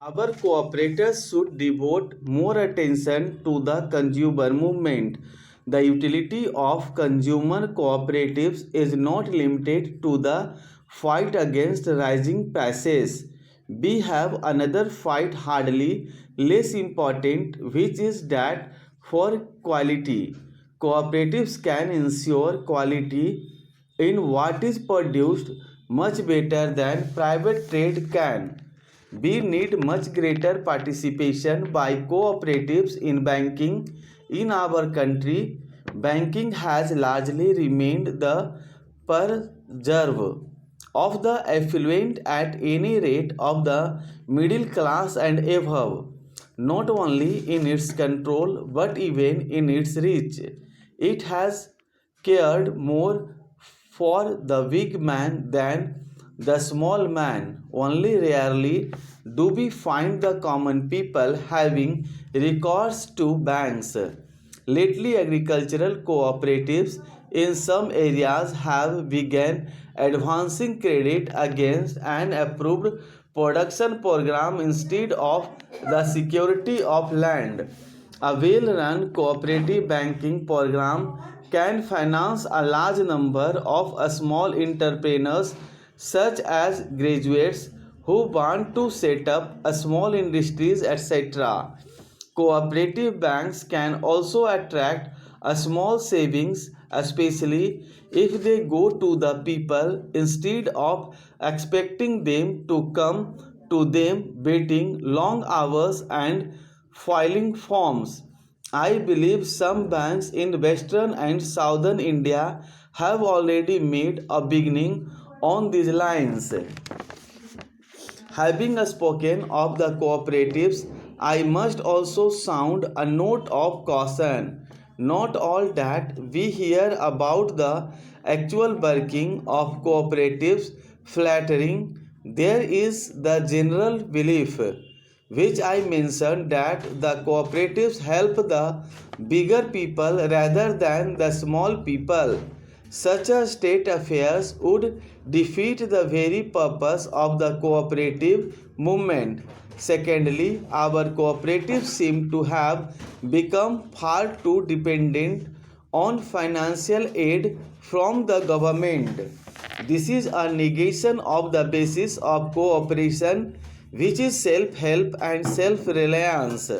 Our cooperators should devote more attention to the consumer movement. The utility of consumer cooperatives is not limited to the fight against rising prices. We have another fight hardly less important, which is that for quality. Cooperatives can ensure quality in what is produced much better than private trade can. We need much greater participation by cooperatives in banking. In our country, banking has largely remained the preserve of the affluent at any rate of the middle class and above, not only in its control but even in its reach. It has cared more for the big man than the small man. Only rarely do we find the common people having recourse to banks. Lately, agricultural cooperatives in some areas have begun advancing credit against an approved production program instead of the security of land. A well-run cooperative banking program can finance a large number of small entrepreneurs such as graduates who want to set up a small industries, etc. Cooperative banks can also attract a small savings, especially if they go to the people instead of expecting them to come to them waiting long hours and filing forms. I believe some banks in western and southern India have already made a beginning on these lines. Having spoken of the cooperatives, I must also sound a note of caution. Not all that we hear about the actual working of cooperatives flattering. There is the general belief, which I mentioned, that the cooperatives help the bigger people rather than the small people. Such a state affairs would defeat the very purpose of the cooperative movement. Secondly, our cooperatives seem to have become far too dependent on financial aid from the government. This is a negation of the basis of cooperation, which is self-help and self-reliance.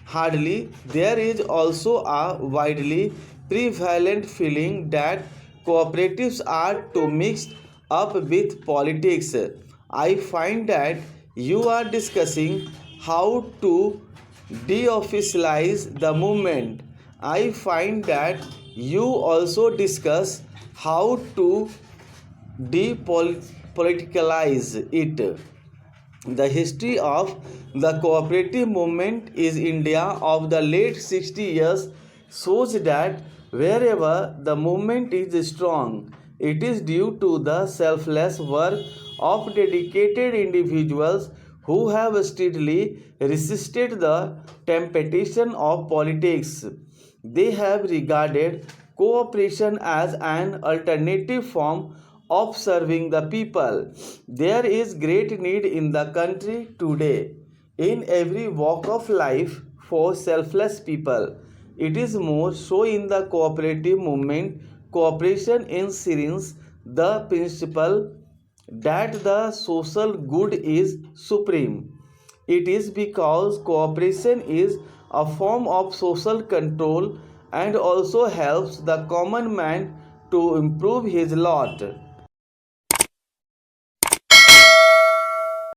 Hardly there is also a widely prevalent feeling that cooperatives are too mixed up with politics. I find that you are discussing how to deofficialize the movement. I find that you also discuss how to depoliticalize it. The history of the cooperative movement in India of the late 60 years shows that wherever the movement is strong, it is due to the selfless work of dedicated individuals who have steadily resisted the temptation of politics. They have regarded cooperation as an alternative form of serving the people. There is great need in the country today, in every walk of life, for selfless people. It is more so in the cooperative movement. Cooperation enshrines the principle that the social good is supreme. It is because cooperation is a form of social control and also helps the common man to improve his lot.